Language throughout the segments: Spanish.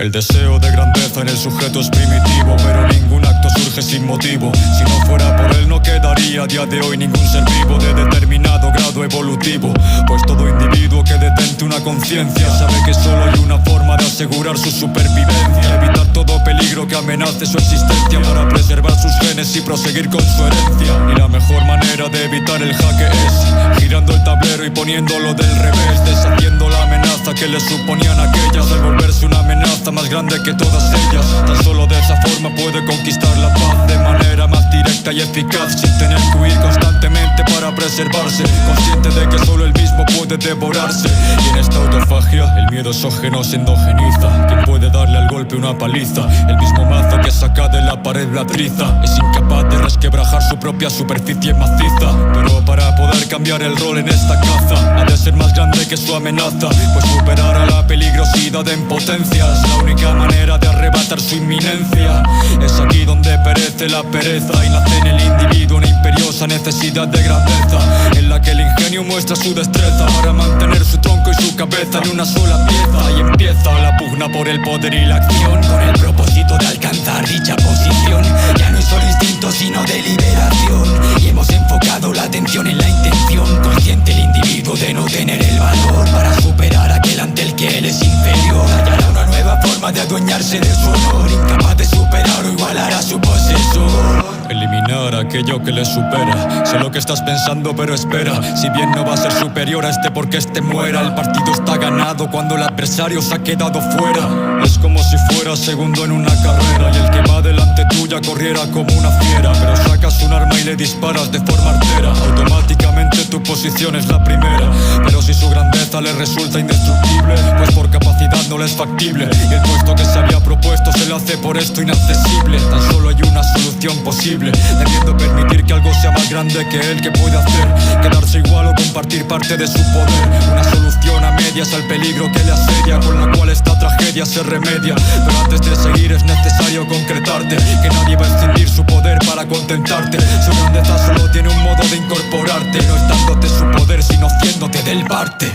El deseo de grandeza en el sujeto es primitivo, pero ningún acto surge sin motivo. Si no fuera por él no quedaría a día de hoy ningún ser vivo de determinado grado evolutivo. Pues todo individuo que detente una conciencia sabe que solo hay una forma de asegurar su supervivencia, evitar todo peligro que amenace su existencia para preservar sus genes y proseguir con su herencia. Y la mejor manera de evitar el jaque es girando el tablero y poniéndolo del revés, deshaciendo la amenaza que le suponían aquellas, al volverse una amenaza más grande que todas ellas. Tan solo de esa forma puede conquistar la paz de manera más directa y eficaz, sin tener que huir constantemente para preservarse, consciente de que solo él mismo puede devorarse. Y en esta autofagia el miedo exógeno se endogeniza. Quien puede darle al golpe una paliza, el mismo mazo que saca de la pared la triza, es incapaz de resquebrajar su propia superficie maciza. Pero para poder cambiar el rol en esta caza ha de ser más grande que su amenaza, pues superar a la peligrosidad en potencia es la única manera de arrebatar su inminencia. Es aquí donde perece la pereza y nace en el individuo una imperiosa necesidad de grandeza, en la que el ingenio muestra su destreza para mantener su tronco y su cabeza en una sola pieza. Y empieza la pugna por el poder y la acción, con el propósito de alcanzar dicha posición. Ya no es solo instinto sino deliberación, y hemos enfocado la atención en la intención, consciente el individuo de no tener el valor para superar aquel ante el que él es inferior. Hallará una nueva forma de adueñarse de su honor, incapaz de superar o igualar a su posesor. Eliminar aquello que le supera. Sé lo que estás pensando, pero espera. Si bien no va a ser superior a este porque este muera, el partido está ganado cuando el adversario se ha quedado fuera. Es como si fuera segundo en una carrera y el que va delante tuya corriera como una fiera, pero sacas un arma y le disparas de forma artera. Automáticamente tu posición es la primera. Pero si su grandeza le resulta indestructible, pues por capacidad no le es factible, y el puesto que se había propuesto se le hace por esto inaccesible. Tan solo hay una solución posible, debiendo permitir que algo sea más grande que él. ¿Qué puede hacer? Quedarse igual o compartir parte de su poder. Una solución a medias al peligro que le asedia, con la cual esta tragedia se remedia. Pero antes de seguir es necesario concretarte que nadie va a extinguir su poder para contentarte. Su grandeza solo tiene un modo de incorporarte, no es dándote su poder sino haciéndote del parte.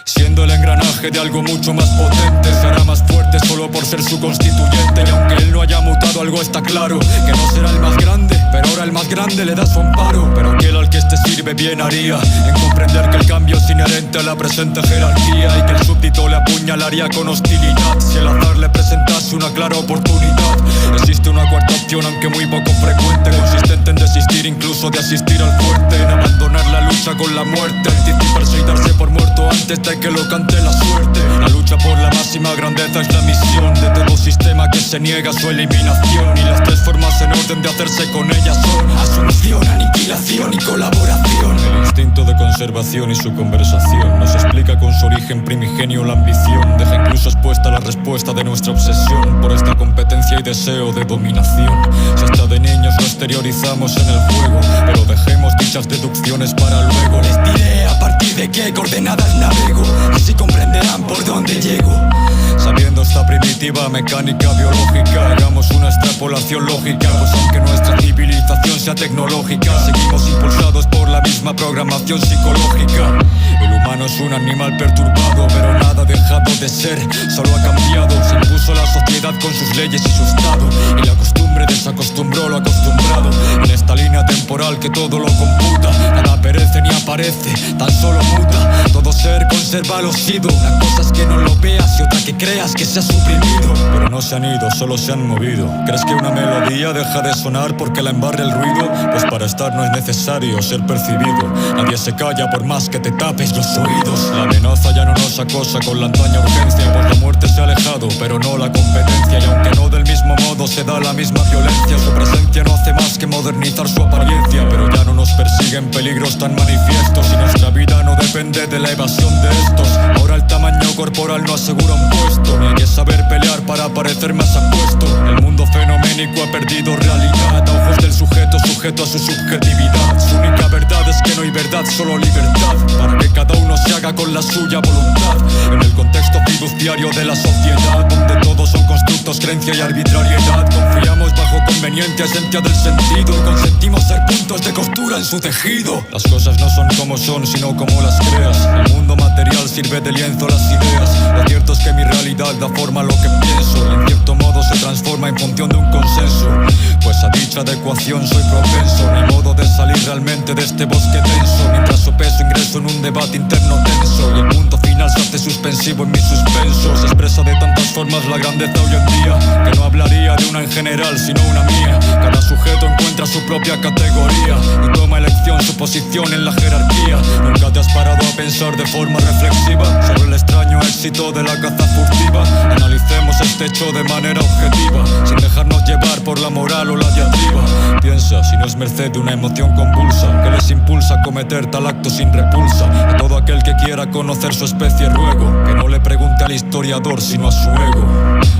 Siendo el engranaje de algo mucho más potente, será más fuerte solo por ser su constituyente. Y aunque él no haya mutado, algo está claro, que no será el más grande, pero ahora el más grande le da su amparo. Pero aquel al que este sirve bien haría en comprender que el cambio es inherente a la presente jerarquía, y que el súbdito le apuñalaría con hostilidad si el azar le presentase una clara oportunidad. Existe una cuarta opción, aunque muy poco frecuente, consistente en desistir incluso de asistir al fuerte, en abandonar la lucha con la muerte, anticiparse y darse por muerto antes de que lo cante la suerte. La lucha por la máxima grandeza es la misión de todo sistema que se niega a su eliminación, y las tres formas en orden de hacerse con ellas son asunción, aniquilación y colaboración. El instinto de conservación y su conversación nos explica con su origen primigenio la ambición, deja incluso expuesta la respuesta de nuestra obsesión por esta competencia y deseo de dominación. Si hasta de niños lo exteriorizamos en el juego, pero dejemos dichas deducciones para luego. Les diré a partir de qué coordenadas navego, así comprenderán por dónde llego. Sabiendo esta primitiva mecánica biológica, hagamos una extrapolación lógica, pues aunque nuestra civilización sea tecnológica, seguimos impulsados por la misma programación psicológica. El humano es un animal perturbado, pero nada ha dejado de ser, solo ha cambiado. Se impuso la sociedad con sus leyes y su estado, y la costumbre desacostumbró lo acostumbrado. En esta línea temporal que todo lo computa, nada perece ni aparece, tan solo muta. Todo ser conserva lo sido, una cosa es que no lo veas y otra que creas que se ha suprimido. Pero no se han ido, solo se han movido. ¿Crees que una melodía deja de sonar porque la embarre el ruido? Pues para estar no es necesario ser percibido. Nadie se calla por más que te tapes los oídos. La amenaza ya no nos acosa con la antaña urgencia, pues la muerte se ha alejado, pero no la competencia. Y aunque no del mismo modo se da la misma violencia, su presencia no hace más que modernizar su apariencia. Pero ya no nos persiguen peligros tan manifiestos, y nuestra vida no depende de la evasión de estos. Ahora el tamaño corporal no asegura un puesto, ni hay que saber pelear para parecer más apuesto. El mundo fenoménico ha perdido realidad a ojos del sujeto, sujeto a su subjetividad. Su única verdad es que no hay verdad, solo libertad, para que cada uno se haga con la suya voluntad. En el contexto fiduciario de la sociedad, donde todos son constructos, creencia y arbitrariedad, confiamos bajo conveniencia, esencia del sentido, consentimos ser puntos de costura en su tejido. Las cosas no son como son, sino como las creas. El El mundo material sirve de lienzo a las ideas. Lo cierto es que mi realidad da forma a lo que pienso, y en cierto modo se transforma en función de un consenso. Pues a dicha adecuación soy propenso. No hay modo de salir realmente de este bosque denso. Mientras sopeso ingreso en un debate interno tenso, y el punto final se hace suspensivo en mi suspenso. Se expresa de tantas formas la grandeza hoy en día, que no hablaría de una en general sino una mía. Cada sujeto encuentra su propia categoría y toma elección su posición en la jerarquía. Nunca te has parado a pensar de forma reflexiva sobre el extraño éxito de la caza furtiva. Analicemos este hecho de manera objetiva, sin dejarnos llevar por la moral o la diatriba. Piensa si no es merced de una emoción convulsa que les impulsa a cometer tal acto sin repulsa. A todo aquel que quiera conocer su especie ruego que no le pregunte al historiador sino a su ego.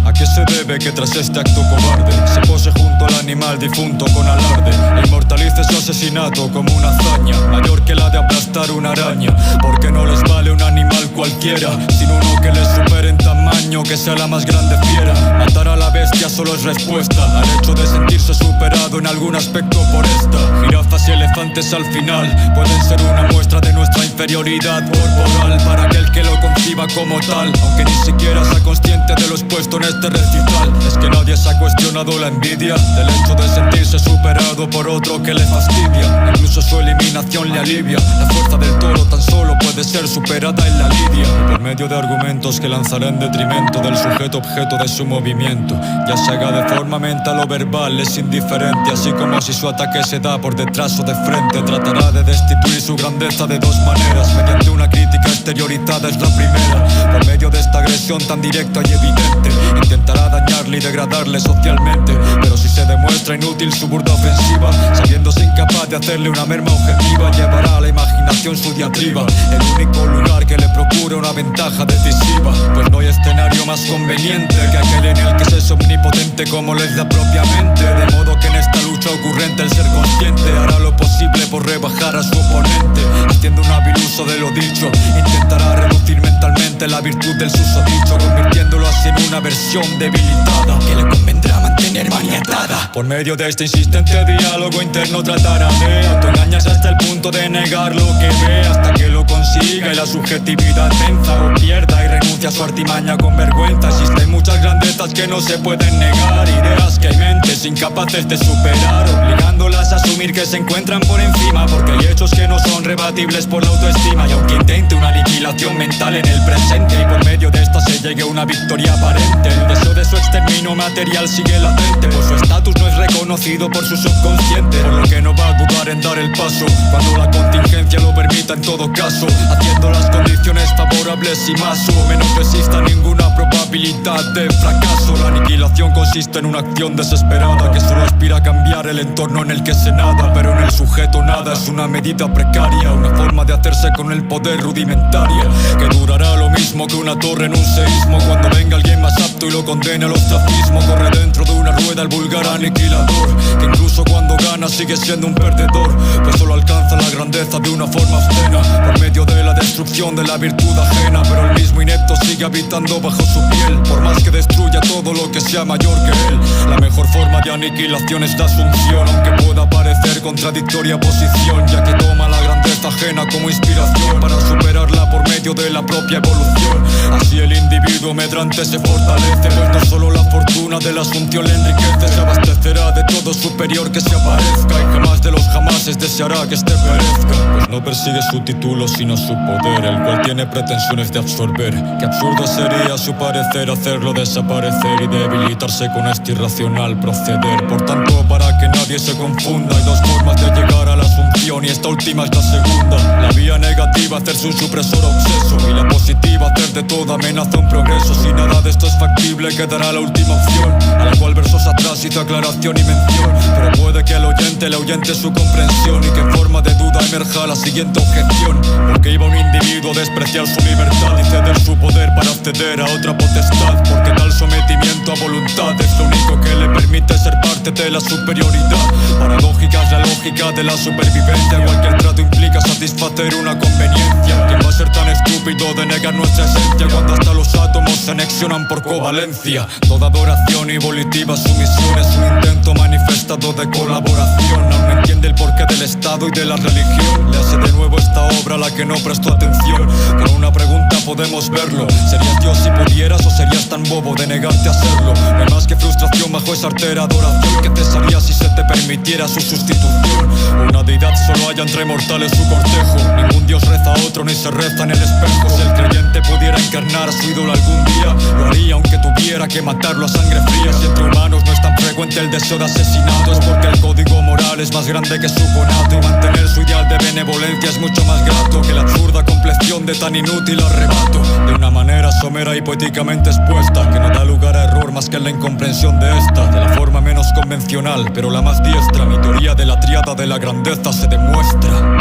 ¿A qué se debe que tras este acto cobarde se pose junto al animal difunto con alarde e inmortalice su asesinato como una hazaña mayor que la de aplastar una araña? Porque no les vale un animal cualquiera, sino uno que les supere en tamaño, que sea la más grande fiera. Matar a la bestia solo es respuesta al hecho de sentirse superado en algún aspecto por esta. Jirafas y elefantes al final pueden ser una muestra de nuestra inferioridad corporal para aquel que lo conciba como tal, aunque ni siquiera sea consciente de lo expuesto en este recital. Es que nadie se ha cuestionado la envidia del hecho de sentirse superado por otro que le fastidia. Incluso su eliminación le alivia. La fuerza del toro tan solo puede ser superada en la lidia, por medio de argumentos que lanzará en detrimento del sujeto objeto de su movimiento. Ya se haga de forma mental o verbal es indiferente, así como si su ataque se da por detrás o de frente. Tratará de destituir su grandeza de dos maneras, mediante una crítica exteriorizada es la primera, por medio de esta agresión tan directa y evidente. Intentará dañarle y degradarle socialmente, pero si se demuestra inútil su burda ofensiva, sabiéndose incapaz de hacerle una merma objetiva, llevará a la imaginación su diatriba, el único lugar que le procure una ventaja decisiva. Pues no hay escenario más conveniente que aquel en el que se es omnipotente como les da propiamente. De modo que en esta lucha ocurrente el ser consciente hará lo posible por rebajar a su oponente, haciendo un hábil uso de lo dicho. Intentará reducir mentalmente la virtud del susodicho, convirtiéndolo así en una versión debilitada que le convendrá mantener maniatada. Por medio de este insistente diálogo interno tratará de autoengañarse hasta el punto de negar lo que ve, hasta que lo consiga y la subjetividad venza o pierda y renuncia a su artimaña con vergüenza. Existen muchas grandezas que no se pueden negar, ideas que hay mentes incapaces de superar, obligándolas a asumir que se encuentran por encima, porque hay hechos que no son rebatibles por la autoestima. Y aunque intente una aniquilación mental en el presente y por medio de esta se llegue a una victoria aparente, el deseo de su exterminio material sigue latente, pues su estatus no es reconocido por su subconsciente, por lo que no va a dudar en dar el paso cuando la contingencia lo permita en todo caso, haciendo las condiciones favorables y más o menos no exista ninguna probabilidad de fracaso. La aniquilación consiste en una acción desesperada que solo aspira a cambiar el entorno en el que se nada, pero en el sujeto nada es una medida precaria, una forma de hacerse con el poder rudimentaria, que durará lo mismo que una torre en un seísmo. Cuando venga alguien más apto y lo condene al ostracismo, corre dentro de una rueda el vulgar aniquilador, que incluso cuando gana sigue siendo un perdedor, pues solo alcanza la grandeza de una forma obscena, por medio de la destrucción de la virtud ajena. Pero el mismo inepto sigue habitando bajo su piel, por más que destruya todo lo que sea mayor que él. La mejor forma de aniquilación es la asunción, aunque pueda parecer contradictoria posición, ya que toma la grandeza ajena como inspiración para superarla por medio de la propia evolución. Así el individuo medrante se fortalece, pues no solo la fortuna de la asunción le enriquece, se abastecerá de todo superior que se aparezca, y jamás de los jamases deseará que este perezca, pues no persigue su título sino su poder, el cual tiene pretensiones de absorber. Qué absurdo sería a su parecer hacerlo desaparecer y debilitarse con este irracional proceder. Por tanto, para que nadie se confunda, hay dos formas de llegar a la asunción y esta última es la segunda. La vía negativa, hacerse un supresor obseso, y la positiva, hacer de toda amenaza un progreso. Si nada de esto es factible, quedará la última opción, a la cual versos atrás hizo aclaración y mención, pero puede que al oyente le ahuyente su comprensión y que en forma de duda emerja la siguiente objeción. Porque iba un individuo a despreciar su libertad y ceder su poder para acceder a otra potestad, porque tal sometimiento a voluntad es lo único que le permite ser parte de la superioridad. Paradójica es la lógica de la supervivencia, cualquier trato implica satisfacer una conveniencia. ¿Quién va a ser tan estúpido de negar nuestra esencia cuando hasta los átomos se anexionan por covalencia? Toda adoración y volitiva sumisión es un intento manifestado de colaboración. Aún no entiende el porqué del Estado y de la religión, le hace de nuevo esta obra palabra a la que no presto atención. Con una pregunta podemos verlo: ¿serías Dios si pudieras o serías tan bobo de negarte a serlo? No hay más que frustración bajo esa artera adoración que cesaría si se te permitiera su sustitución. Una deidad solo haya entre mortales su cortejo. Ningún dios reza a otro ni se reza en el espejo. Si el creyente pudiera encarnar a su ídolo algún día, lo haría aunque tuviera que matarlo a sangre fría. Si entre humanos no es tan frecuente el deseo de asesinato, es porque el código moral es más grande que su conato, y mantener su ideal de benevolencia es mucho más grato que la absurda compleción de tan inútil arrebato. De una manera somera y poéticamente expuesta, que no da lugar a error más que en la incomprensión de esta. De la forma menos convencional, pero la más diestra, mi teoría de la tríada de la grandeza se demuestra.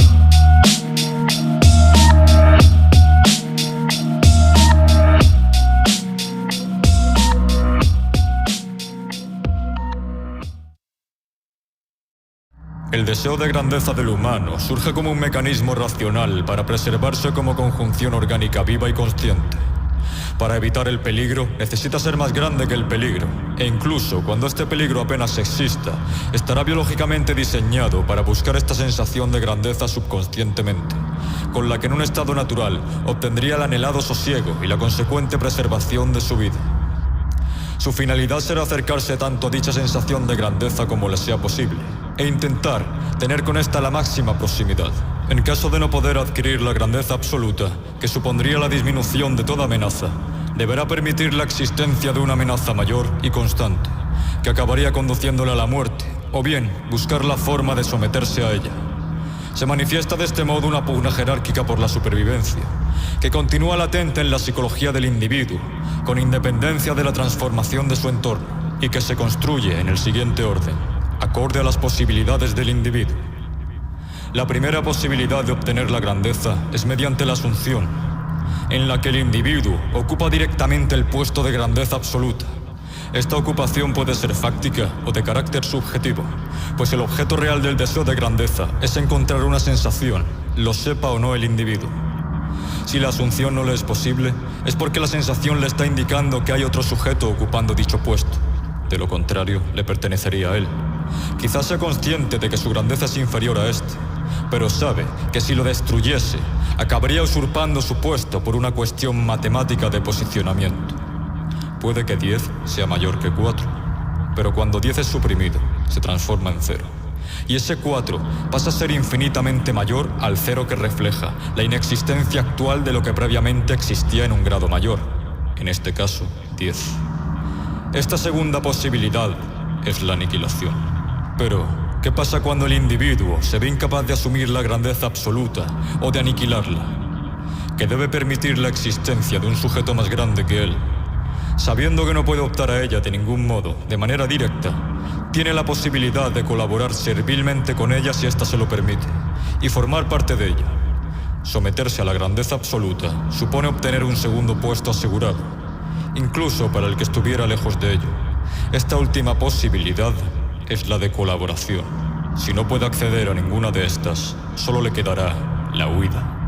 El deseo de grandeza del humano surge como un mecanismo racional para preservarse como conjunción orgánica viva y consciente. Para evitar el peligro, necesita ser más grande que el peligro, e incluso cuando este peligro apenas exista, estará biológicamente diseñado para buscar esta sensación de grandeza subconscientemente, con la que en un estado natural obtendría el anhelado sosiego y la consecuente preservación de su vida. Su finalidad será acercarse tanto a dicha sensación de grandeza como le sea posible, e intentar tener con esta la máxima proximidad. En caso de no poder adquirir la grandeza absoluta, que supondría la disminución de toda amenaza, deberá permitir la existencia de una amenaza mayor y constante, que acabaría conduciéndole a la muerte, o bien buscar la forma de someterse a ella. Se manifiesta de este modo una pugna jerárquica por la supervivencia, que continúa latente en la psicología del individuo, con independencia de la transformación de su entorno, y que se construye en el siguiente orden, acorde a las posibilidades del individuo. La primera posibilidad de obtener la grandeza es mediante la asunción, en la que el individuo ocupa directamente el puesto de grandeza absoluta. Esta ocupación puede ser fáctica o de carácter subjetivo, pues el objeto real del deseo de grandeza es encontrar una sensación, lo sepa o no el individuo. Si la asunción no le es posible, es porque la sensación le está indicando que hay otro sujeto ocupando dicho puesto. De lo contrario, le pertenecería a él. Quizás sea consciente de que su grandeza es inferior a este, pero sabe que si lo destruyese, acabaría usurpando su puesto por una cuestión matemática de posicionamiento. Puede que 10 sea mayor que 4, pero cuando 10 es suprimido, se transforma en 0. Y ese 4 pasa a ser infinitamente mayor al 0 que refleja la inexistencia actual de lo que previamente existía en un grado mayor, en este caso, 10. Esta segunda posibilidad es la aniquilación. Pero, ¿qué pasa cuando el individuo se ve incapaz de asumir la grandeza absoluta o de aniquilarla? Que debe permitir la existencia de un sujeto más grande que él. Sabiendo que no puede optar a ella de ningún modo, de manera directa, tiene la posibilidad de colaborar servilmente con ella si ésta se lo permite, y formar parte de ella. Someterse a la grandeza absoluta supone obtener un segundo puesto asegurado, incluso para el que estuviera lejos de ello. Esta última posibilidad es la de colaboración. Si no puede acceder a ninguna de estas, solo le quedará la huida.